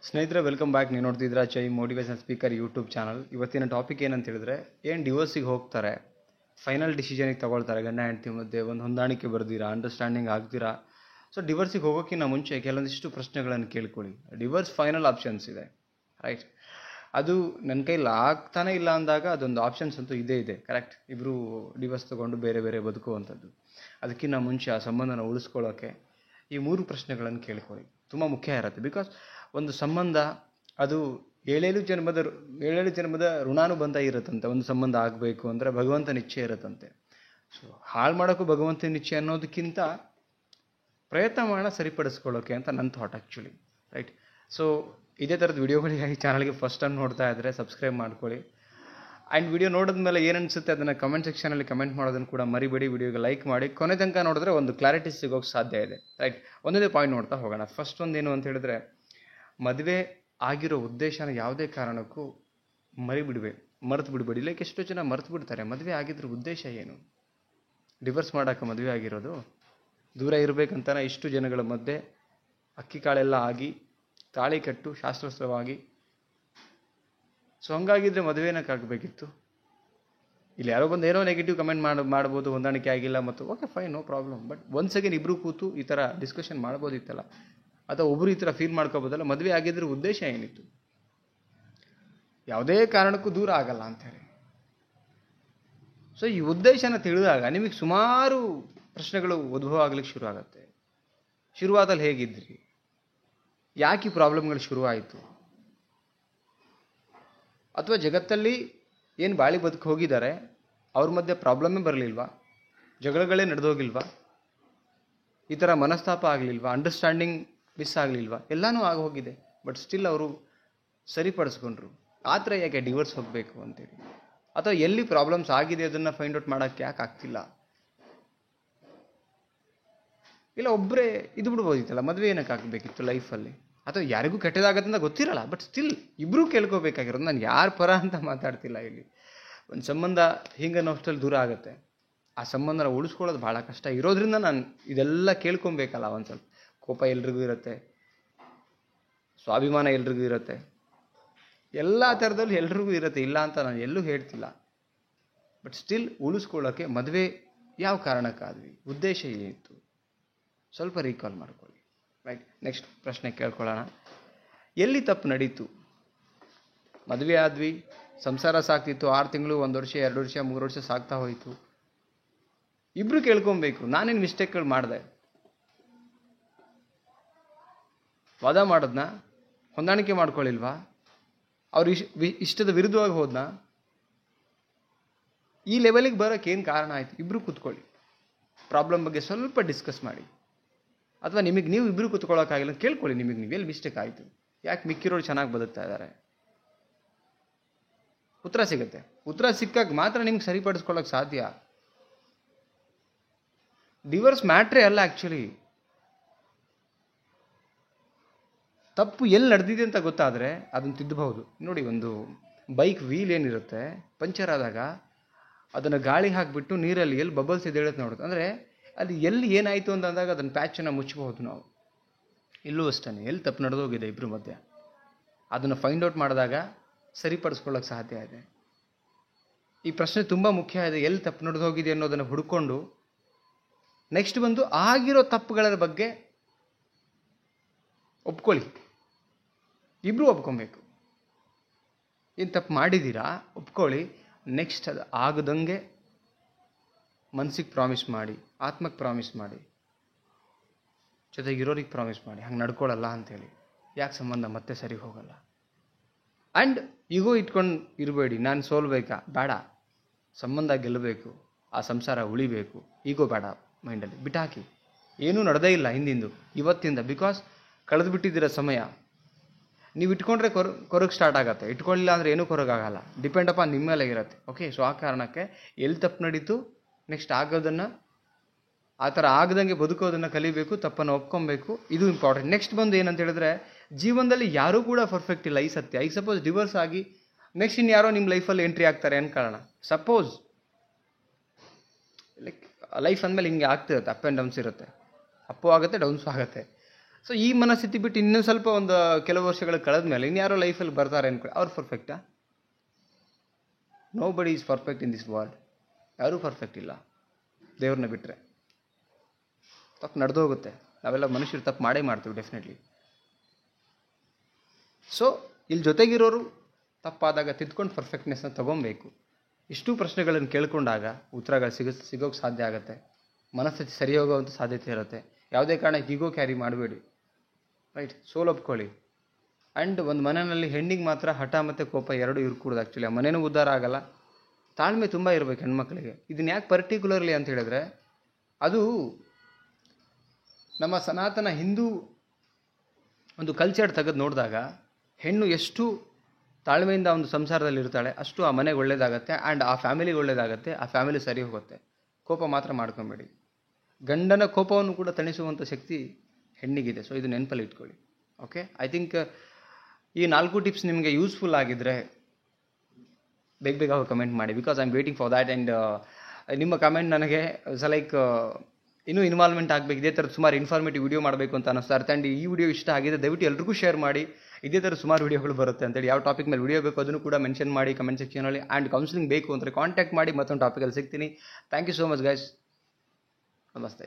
ಸ್ನೇಹಿತರೆ, welcome back. ನೀವು ನೋಡ್ತಿದ್ದೀರಾ ಚೈ ಮೋಟಿವೇಶನ್ ಸ್ಪೀಕರ್ ಯೂಟ್ಯೂಬ್ ಚಾನಲ್. ಇವತ್ತಿನ ಟಾಪಿಕ್ ಏನಂತ ಹೇಳಿದ್ರೆ, ಏನು ಡಿವೋರ್ಸಿಗೆ ಹೋಗ್ತಾರೆ, ಫೈನಲ್ ಡಿಸಿಷನಿಗೆ ತಗೊಳ್ತಾರೆ ಗಂಡ ಹೆಂಡತಿ ಮಧ್ಯೆ, ಒಂದು ಹೊಂದಾಣಿಕೆ ಬರ್ದಿರಾ, ಅಂಡರ್ಸ್ಟ್ಯಾಂಡಿಂಗ್ ಆಗ್ತೀರಾ. ಸೊ ಡಿವೋರ್ಸಿಗೆ ಹೋಗೋಕ್ಕಿಂತ ಮುಂಚೆ ಕೆಲವೊಂದಿಷ್ಟು ಪ್ರಶ್ನೆಗಳನ್ನು ಕೇಳ್ಕೊಳ್ಳಿ. ಡಿವೋರ್ಸ್ ಫೈನಲ್ ಆಪ್ಷನ್ಸ್ ಇದೆ, ರೈಟ್? ಅದು ನನ್ನ ಕೈಲಿ ಆಗ್ತಾನೆ ಇಲ್ಲ ಅಂದಾಗ ಅದೊಂದು ಆಪ್ಷನ್ಸ್ ಅಂತೂ ಇದೇ ಇದೆ, ಕರೆಕ್ಟ್? ಇಬ್ಬರು ಡಿವೋರ್ಸ್ ತೊಗೊಂಡು ಬೇರೆ ಬೇರೆ ಬದುಕುವಂಥದ್ದು. ಅದಕ್ಕಿಂತ ಮುಂಚೆ ಆ ಸಂಬಂಧನ ಉಳಿಸ್ಕೊಳ್ಳೋಕ್ಕೆ ಈ 3 ಪ್ರಶ್ನೆಗಳನ್ನು ಕೇಳ್ಕೊಳ್ಳಿ. ತುಂಬ ಮುಖ್ಯ ಇರುತ್ತೆ. ಬಿಕಾಸ್ ಒಂದು ಸಂಬಂಧ ಅದು ಏಳೇಳು ಜನ್ಮದ ಋಣಾನುಬಂಧ ಇರುತ್ತಂತೆ. ಒಂದು ಸಂಬಂಧ ಆಗಬೇಕು ಅಂದರೆ ಭಗವಂತನ ಇಚ್ಛೆ ಇರುತ್ತಂತೆ. ಸೊ ಹಾಳು ಮಾಡೋಕ್ಕೂ ಭಗವಂತನ ಇಚ್ಛೆ ಅನ್ನೋದಕ್ಕಿಂತ ಪ್ರಯತ್ನ ಮಾಡೋಣ ಸರಿಪಡಿಸ್ಕೊಳ್ಳೋಕೆ ಅಂತ ನನ್ನ ಥಾಟ್ ಆ್ಯಕ್ಚುಲಿ, ರೈಟ್? ಸೊ ಇದೇ ಥರದ ವಿಡಿಯೋಗಳಿಗಾಗಿ ಚಾನಲ್ಗೆ ಫಸ್ಟ್ ಟೈಮ್ ನೋಡ್ತಾ ಇದ್ದರೆ ಸಬ್ಸ್ಕ್ರೈಬ್ ಮಾಡ್ಕೊಳ್ಳಿ. ಆ್ಯಂಡ್ ವಿಡಿಯೋ ನೋಡಿದ್ಮೇಲೆ ಏನು ಅನಿಸುತ್ತೆ ಅದನ್ನು ಕಮೆಂಟ್ ಸೆಕ್ಷನಲ್ಲಿ ಕಮೆಂಟ್ ಮಾಡೋದನ್ನು ಕೂಡ ಮರಿಬೇಡಿ. ವಿಡಿಯೋಗೆ ಲೈಕ್ ಮಾಡಿ. ಕೊನೆ ತನಕ ನೋಡಿದ್ರೆ ಒಂದು ಕ್ಲಾರಿಟಿ ಸಿಗೋಕ್ಕೆ ಸಾಧ್ಯ ಇದೆ, ರೈಟ್? ಒಂದೇ ಪಾಯಿಂಟ್ ನೋಡ್ತಾ ಹೋಗೋಣ. ಫಸ್ಟ್ ಒಂದೇನು ಅಂತ ಹೇಳಿದ್ರೆ, ಮದುವೆ ಆಗಿರೋ ಉದ್ದೇಶನ ಯಾವುದೇ ಕಾರಣಕ್ಕೂ ಮರೆತು ಬಿಡಬೇಡಿ. ಲೈಕ್ ಎಷ್ಟೋ ಜನ ಮರೆತು ಬಿಡ್ತಾರೆ, ಮದುವೆ ಆಗಿದ್ರ ಉದ್ದೇಶ ಏನು? ಡಿವೋರ್ಸ್ ಮಾಡೋಕೆ ಮದುವೆ ಆಗಿರೋದು? ದೂರ ಇರಬೇಕಂತಾನೆ ಇಷ್ಟು ಜನಗಳ ಮಧ್ಯೆ ಅಕ್ಕಿ ಕಾಳೆಲ್ಲ ಆಗಿ ತಾಳಿ ಕಟ್ಟು ಶಾಸ್ತ್ರೋತ್ಸವವಾಗಿ. ಸೊ ಹಂಗಾಗಿದ್ರೆ ಮದುವೆ ಏನಕ್ಕೆ ಆಗಬೇಕಿತ್ತು? ಇಲ್ಲಿ ಯಾರೋ ಬಂದು ಏನೋ ನೆಗೆಟಿವ್ ಕಮೆಂಟ್ ಮಾಡ್ಬೋದು, ಹೊಂದಾಣಿಕೆ ಆಗಿಲ್ಲ ಮತ್ತು okay fine, no problem. But once again ಇಬ್ಬರು ಕೂತು ಈ ಥರ ಡಿಸ್ಕಷನ್ ಮಾಡ್ಬೋದಿತ್ತಲ್ಲ, ಅಥವಾ ಒಬ್ಬರು ಈ ಥರ ಫೀಲ್ ಮಾಡ್ಕೋಬೋದಲ್ಲ, ಮದುವೆ ಆಗಿದ್ರ ಉದ್ದೇಶ ಏನಿತ್ತು? ಯಾವುದೇ ಕಾರಣಕ್ಕೂ ದೂರ ಆಗಲ್ಲ ಅಂಥೇಳಿ. ಸೊ ಈ ಉದ್ದೇಶನ ತಿಳಿದಾಗ ನಿಮಗೆ ಸುಮಾರು ಪ್ರಶ್ನೆಗಳು ಉದ್ಭವ ಆಗ್ಲಿಕ್ಕೆ ಶುರು ಆಗುತ್ತೆ. ಶುರುವಾದಲ್ಲಿ ಹೇಗಿದ್ರಿ? ಯಾಕೆ ಈ ಪ್ರಾಬ್ಲಮ್ಗಳು ಶುರುವಾಯಿತು? ಅಥವಾ ಜಗತ್ತಲ್ಲಿ ಏನು ಬಾಳಿ ಬದುಕು ಹೋಗಿದ್ದಾರೆ ಅವ್ರ ಮಧ್ಯೆ ಪ್ರಾಬ್ಲಮ್ಮೇ ಬರಲಿಲ್ವಾ? ಜಗಳಗಳೇ ನಡೆದೋಗಿಲ್ವಾ? ಈ ಥರ ಮನಸ್ತಾಪ ಆಗಲಿಲ್ವಾ? Understanding miss ಆಗಲಿಲ್ವಾ? ಎಲ್ಲನೂ ಆಗೋಗಿದೆ. ಬಟ್ ಸ್ಟಿಲ್ ಅವರು ಸರಿಪಡಿಸ್ಕೊಂಡ್ರು. ಆ ಥರ ಯಾಕೆ ಡಿವೋರ್ಸ್ ಹೋಗಬೇಕು ಅಂತೇಳಿ? ಅಥವಾ ಎಲ್ಲಿ ಪ್ರಾಬ್ಲಮ್ಸ್ ಆಗಿದೆ ಅದನ್ನು ಫೈಂಡ್ ಔಟ್ ಮಾಡೋಕ್ಕೆ ಯಾಕೆ ಆಗ್ತಿಲ್ಲ? ಇಲ್ಲ ಒಬ್ಬರೇ ಇದು ಬಿಡ್ಬೋದಿತ್ತಲ್ಲ, ಮದುವೆ ಏನಕ್ಕೆ ಆಗಬೇಕಿತ್ತು ಲೈಫಲ್ಲಿ? ಅಥವಾ ಯಾರಿಗೂ ಕೆಟ್ಟದಾಗತ್ತೆ ಅಂತ ಗೊತ್ತಿರಲ್ಲ, ಬಟ್ ಸ್ಟಿಲ್ ಇಬ್ಬರೂ ಕೇಳ್ಕೋಬೇಕಾಗಿರೋದು. ನಾನು ಯಾರ ಪರ ಅಂತ ಮಾತಾಡ್ತಿಲ್ಲ ಇಲ್ಲಿ. ಒಂದು ಸಂಬಂಧ ಹಿಂಗನ್ನೋಷ್ಟಲ್ಲಿ ದೂರ ಆಗುತ್ತೆ. ಆ ಸಂಬಂಧನ ಉಳಿಸ್ಕೊಳ್ಳೋದು ಭಾಳ ಕಷ್ಟ ಇರೋದ್ರಿಂದ ನಾನು ಇದೆಲ್ಲ ಕೇಳ್ಕೊಬೇಕಲ್ಲ. ಒಂದು ಸ್ವಲ್ಪ ಕೋಪ ಎಲ್ರಿಗೂ ಇರುತ್ತೆ, ಸ್ವಾಭಿಮಾನ ಎಲ್ರಿಗೂ ಇರುತ್ತೆ, ಎಲ್ಲ ಥರದಲ್ಲಿ ಎಲ್ರಿಗೂ ಇರುತ್ತೆ, ಇಲ್ಲ ಅಂತ ನಾನು ಎಲ್ಲೂ ಹೇಳ್ತಿಲ್ಲ. ಬಟ್ ಸ್ಟಿಲ್ ಉಳಿಸ್ಕೊಳ್ಳೋಕ್ಕೆ ಮದುವೆ ಯಾವ ಕಾರಣಕ್ಕಾದ್ವಿ? ಉದ್ದೇಶ ಏನಿತ್ತು? ಸ್ವಲ್ಪ ರೀಕಾಲ್ ಮಾಡ್ಕೊಳ್ಳಿ, ರೈಟ್? ನೆಕ್ಸ್ಟ್ ಪ್ರಶ್ನೆ ಕೇಳ್ಕೊಳ್ಳೋಣ. ಎಲ್ಲಿ ತಪ್ಪು ನಡೀತು? ಮದುವೆ ಆದ್ವಿ, ಸಂಸಾರ ಸಾಕ್ತಿತ್ತು, 6 ತಿಂಗಳು, 1 ವರ್ಷ, 2 ವರ್ಷ, 3 ವರ್ಷ ಸಾಕ್ತಾ ಹೋಯಿತು. ಇಬ್ಬರು ಕೇಳ್ಕೊಬೇಕು, ನಾನೇನು ಮಿಸ್ಟೇಕ್ಗಳು ಮಾಡಿದೆ? ವಾದ ಮಾಡೋದ್ನ? ಹೊಂದಾಣಿಕೆ ಮಾಡ್ಕೊಳ್ಳಿಲ್ವಾ? ಅವ್ರ ಇಷ್ಟದ ವಿರುದ್ಧವಾಗಿ ಹೋದ್ನ? ಈ ಲೆವೆಲಿಗೆ ಬರೋಕ್ಕೆ ಏನು ಕಾರಣ ಆಯಿತು? ಇಬ್ಬರು ಕೂತ್ಕೊಳ್ಳಿ, ಪ್ರಾಬ್ಲಮ್ ಬಗ್ಗೆ ಸ್ವಲ್ಪ ಡಿಸ್ಕಸ್ ಮಾಡಿ. ಅಥವಾ ನಿಮಗೆ ನೀವು ಇಬ್ಬರು ಕೂತ್ಕೊಳ್ಳೋಕ್ಕಾಗಿಲ್ಲ ಕೇಳ್ಕೊಳ್ಳಿ, ನಿಮಗೆ ನೀವು ಎಲ್ಲಿ ಮಿಸ್ಟೇಕ್ ಆಯಿತು, ಯಾಕೆ ಮಿಕ್ಕಿರೋರು ಚೆನ್ನಾಗಿ ಬದುಕ್ತಾ ಇದ್ದಾರೆ? ಉತ್ತರ ಸಿಗುತ್ತೆ. ಉತ್ತರ ಸಿಕ್ಕಾಗ ಮಾತ್ರ ನಿಮ್ಗೆ ಸರಿಪಡಿಸ್ಕೊಳ್ಳೋಕೆ ಸಾಧ್ಯ. ಡಿವೋರ್ಸ್ ಮ್ಯಾಟ್ರೇ ಅಲ್ಲ ಆ್ಯಕ್ಚುಲಿ. ತಪ್ಪು ಎಲ್ಲಿ ನಡೆದಿದೆ ಅಂತ ಗೊತ್ತಾದರೆ ಅದನ್ನು ತಿದ್ದಬಹುದು. ನೋಡಿ, ಒಂದು ಬೈಕ್ ವೀಲ್ ಏನಿರುತ್ತೆ, ಪಂಚರ್ ಆದಾಗ ಅದನ್ನು ಗಾಳಿ ಹಾಕಿಬಿಟ್ಟು ನೀರಲ್ಲಿ ಎಲ್ಲಿ ಬಬಲ್ಸ್ ಎದ್ದೇಳುತ್ತೆ ನೋಡುತ್ತೆ, ಅಂದರೆ ಅಲ್ಲಿ ಎಲ್ಲಿ ಏನಾಯಿತು ಅಂತ ಅಂದಾಗ ಅದನ್ನು ಪ್ಯಾಚನ್ನು ಮುಚ್ಚಬಹುದು ನಾವು. ಇಲ್ಲೂ ಅಷ್ಟೇ, ಎಲ್ಲಿ ತಪ್ಪು ನಡೆದೋಗಿದೆ ಇಬ್ಬರ ಮಧ್ಯೆ ಅದನ್ನು ಫೈಂಡ್ ಔಟ್ ಮಾಡಿದಾಗ ಸರಿಪಡಿಸ್ಕೊಳ್ಳೋಕೆ ಸಾಧ್ಯ ಇದೆ. ಈ ಪ್ರಶ್ನೆ ತುಂಬ ಮುಖ್ಯ ಇದೆ. ಎಲ್ಲಿ ತಪ್ಪು ನಡೆದೋಗಿದೆ ಅನ್ನೋದನ್ನು ಹುಡ್ಕೊಂಡು ನೆಕ್ಸ್ಟ್ ಬಂದು ಆಗಿರೋ ತಪ್ಪುಗಳ ಬಗ್ಗೆ ಒಪ್ಕೊಳ್ಳಿ. ಇಬ್ಬರು ಒಪ್ಕೊಬೇಕು. ಏನು ತಪ್ಪು ಮಾಡಿದ್ದೀರಾ ಒಪ್ಕೊಳ್ಳಿ. ನೆಕ್ಸ್ಟ್ ಅದು ಆಗದಂಗೆ ಮನಸ್ಸಿಗೆ ಪ್ರಾಮಿಸ್ ಮಾಡಿ, ಆತ್ಮಕ್ಕೆ ಪ್ರಾಮಿಸ್ ಮಾಡಿ, ಜೊತೆಗಿರೋರಿಗೆ ಪ್ರಾಮಿಸ್ ಮಾಡಿ, ಹಂಗೆ ನಡ್ಕೊಳ್ಳಲ್ಲ ಅಂಥೇಳಿ. ಯಾಕೆ ಸಂಬಂಧ ಮತ್ತೆ ಸರಿ ಹೋಗಲ್ಲ? ಆ್ಯಂಡ್ ಈಗೋ ಇಟ್ಕೊಂಡು ಇರಬೇಡಿ, ನಾನು ಸೋಲ್ಬೇಕಾ? ಬೇಡ. ಸಂಬಂಧ ಗೆಲ್ಲಬೇಕು, ಆ ಸಂಸಾರ ಉಳಿಬೇಕು. ಈಗೋ ಬೇಡ, ಮೈಂಡಲ್ಲಿ ಬಿಟ್ಟಾಕಿ. ಏನೂ ನಡೆದೇ ಇಲ್ಲ ಹಿಂದಿಂದು ಇವತ್ತಿಂದ. ಬಿಕಾಸ್ ಕಳೆದು ಬಿಟ್ಟಿದ್ದೀರ ಸಮಯ. ನೀವು ಇಟ್ಕೊಂಡ್ರೆ ಕೊರಗೆ ಸ್ಟಾರ್ಟ್ ಆಗುತ್ತೆ, ಇಟ್ಕೊಳ್ಳಿಲ್ಲ ಅಂದರೆ ಏನೂ ಕೊರಗಾಗಲ್ಲ. ಡಿಪೆಂಡ್ ಅಪಾನ್ ನಿಮ್ಮ ಮೇಲೆ ಇರುತ್ತೆ. ಓಕೆ, ಸೊ ಆ ಕಾರಣಕ್ಕೆ ಎಲ್ಲಿ ತಪ್ಪು ನಡೀತು, ನೆಕ್ಸ್ಟ್ ಆಗೋದನ್ನು, ಆ ಥರ ಆಗದಂಗೆ ಬದುಕೋದನ್ನು ಕಲಿಬೇಕು, ತಪ್ಪನ್ನು ಒಪ್ಕೊಬೇಕು. ಇದು ಇಂಪಾರ್ಟೆಂಟ್. ನೆಕ್ಸ್ಟ್ ಬಂದು ಏನಂತ ಹೇಳಿದ್ರೆ, ಜೀವನದಲ್ಲಿ ಯಾರೂ ಕೂಡ ಪರ್ಫೆಕ್ಟ್ ಇಲ್ಲ, ಈ ಸತ್ಯ. ಈಗ ಸಪೋಸ್ ಡಿವೋರ್ಸ್ ಆಗಿ ನೆಕ್ಸ್ಟ್ ಇನ್ಯಾರೋ ನಿಮ್ಮ ಲೈಫಲ್ಲಿ ಎಂಟ್ರಿ ಆಗ್ತಾರೆ ಅನ್ಕೊಳ್ಳೋಣ. ಸಪೋಸ್ ಲೈಕ್ ಲೈಫ್ ಅಂದಮೇಲೆ ಹಿಂಗೆ ಆಗ್ತಿರುತ್ತೆ, ಅಪ್ ಆ್ಯಂಡ್ ಡೌನ್ಸ್ ಇರುತ್ತೆ, ಅಪ್ಪು ಆಗುತ್ತೆ, ಡೌನ್ಸು ಆಗುತ್ತೆ. ಸೊ ಈ ಮನಸ್ಥಿತಿ ಬಿಟ್ಟು ಇನ್ನೂ ಸ್ವಲ್ಪ ಒಂದು ಕೆಲವು ವರ್ಷಗಳು ಕಳೆದ ಮೇಲೆ ಇನ್ಯಾರೋ ಲೈಫಲ್ಲಿ ಬರ್ತಾರೆ ಅನ್ಕೊಳ್ಳಿ, ಅವ್ರು ಪರ್ಫೆಕ್ಟಾ? ನೋ ಬಡಿ is perfect in this world. ಯಾರೂ ಪರ್ಫೆಕ್ಟ್ ಇಲ್ಲ ದೇವ್ರನ್ನ ಬಿಟ್ಟರೆ. ತಪ್ಪು ನಡೆದೋಗುತ್ತೆ, ನಾವೆಲ್ಲ ಮನುಷ್ಯರು ತಪ್ಪು ಮಾಡೇ ಮಾಡ್ತೀವಿ ಡೆಫಿನೆಟ್ಲಿ. ಸೊ ಇಲ್ಲಿ ಜೊತೆಗಿರೋರು ತಪ್ಪಾದಾಗ ತಿದ್ಕೊಂಡು ಪರ್ಫೆಕ್ಟ್ನೆಸ್ನ ತೊಗೊಬೇಕು. ಇಷ್ಟು ಪ್ರಶ್ನೆಗಳನ್ನು ಕೇಳ್ಕೊಂಡಾಗ ಉತ್ತರಗಳು ಸಿಗೋಕ್ಕೆ ಸಾಧ್ಯ ಆಗುತ್ತೆ. ಮನಸ್ಥಿತಿ ಸರಿ ಹೋಗೋವಂಥ ಸಾಧ್ಯತೆ ಇರುತ್ತೆ. ಯಾವುದೇ ಕಾರಣಕ್ಕೆ ಈಗೋ ಕ್ಯಾರಿ ಮಾಡಬೇಡಿ, ರೈಟ್? ಸೋಲೊಪ್ಕೊಳ್ಳಿ. ಆ್ಯಂಡ್ ಒಂದು ಮನೆಯಲ್ಲಿ ಹೆಣ್ಣಿಗೆ ಮಾತ್ರ ಹಠ ಮತ್ತು ಕೋಪ ಎರಡೂ ಇರ್ಕೂಡ್ದು. ಆ್ಯಕ್ಚುಲಿ ಆ ಮನೆಯೂ ಉದ್ಧಾರ ಆಗಲ್ಲ. ತಾಳ್ಮೆ ತುಂಬ ಇರಬೇಕು ಹೆಣ್ಮಕ್ಳಿಗೆ. ಇದನ್ನ ಯಾಕೆ ಪರ್ಟಿಕ್ಯುಲರ್ಲಿ ಅಂತ ಹೇಳಿದ್ರೆ, ಅದು ನಮ್ಮ ಸನಾತನ ಹಿಂದೂ ಒಂದು ಕಲ್ಚರ್ ತೆಗೆದು ನೋಡಿದಾಗ ಹೆಣ್ಣು ಎಷ್ಟು ತಾಳ್ಮೆಯಿಂದ ಒಂದು ಸಂಸಾರದಲ್ಲಿ ಇರ್ತಾಳೆ ಅಷ್ಟು ಆ ಮನೆಗೆ ಒಳ್ಳೇದಾಗತ್ತೆ, ಆ್ಯಂಡ್ ಆ ಫ್ಯಾಮಿಲಿಗೆ ಒಳ್ಳೇದಾಗತ್ತೆ, ಆ ಫ್ಯಾಮಿಲಿ ಸರಿ ಹೋಗುತ್ತೆ. ಕೋಪ ಮಾತ್ರ ಮಾಡ್ಕೊಬೇಡಿ. ಗಂಡನ ಕೋಪವನ್ನು ಕೂಡ ತಣಿಸುವಂಥ ಶಕ್ತಿ ಹೆಣ್ಣಿಗಿದೆ. ಸೊ ಇದು ನೆನಪಲ್ಲಿ ಇಟ್ಕೊಳ್ಳಿ. ಓಕೆ, ಐ ಥಿಂಕ್ ಈ 4 ಟಿಪ್ಸ್ ನಿಮಗೆ ಯೂಸ್ಫುಲ್ ಆಗಿದ್ದರೆ ಬೇಗ ಹೋಗಿ ಕಮೆಂಟ್ ಮಾಡಿ, because I am waiting for that. And ನಿಮ್ಮ ಕಮೆಂಟ್ ನನಗೆ ಲೈಕ್ ಇನ್ನೂ ಇನ್ವಾಲ್ವ್ಮೆಂಟ್ ಆಗಬೇಕು. ಇದೇ ಥರದ ಸುಮಾರು ಇನ್ಫಾರ್ಮೇಟಿವ್ ವಿಡಿಯೋ ಮಾಡಬೇಕು ಅಂತ ಅನ್ನಿಸ್ತಾ ಇರುತ್ತೆ. ಆ್ಯಂಡ್ ಈ ವಿಡಿಯೋ ಇಷ್ಟ ಆಗಿದೆ ದಯವಿಟ್ಟು ಎಲ್ರಿಗೂ ಶೇರ್ ಮಾಡಿ. ಇದೇ ಥರ ಸುಮಾರು ವಿಡಿಯೋಗಳು ಬರುತ್ತೆ ಅಂತೇಳಿ. ಯಾವ ಟಾಪಿಕ್ ಮೇಲೆ ವಿಡಿಯೋ ಬೇಕು ಅದನ್ನು ಕೂಡ ಮೆನ್ಷನ್ ಮಾಡಿ ಕಮೆಂಟ್ ಸೆಕ್ಷನಲ್ಲಿ. ಆ್ಯಂಡ್ ಕೌನ್ಸಿಲಿಂಗ್ ಬೇಕು ಅಂದರೆ ಕಾಂಟ್ಯಾಕ್ಟ್ ಮಾಡಿ, ಮತ್ತೊಂದು ಟಾಪಿಕಲ್ಲಿ ಸಿಗ್ತೀನಿ. Thank you so much guys. ನಮಸ್ತೆ.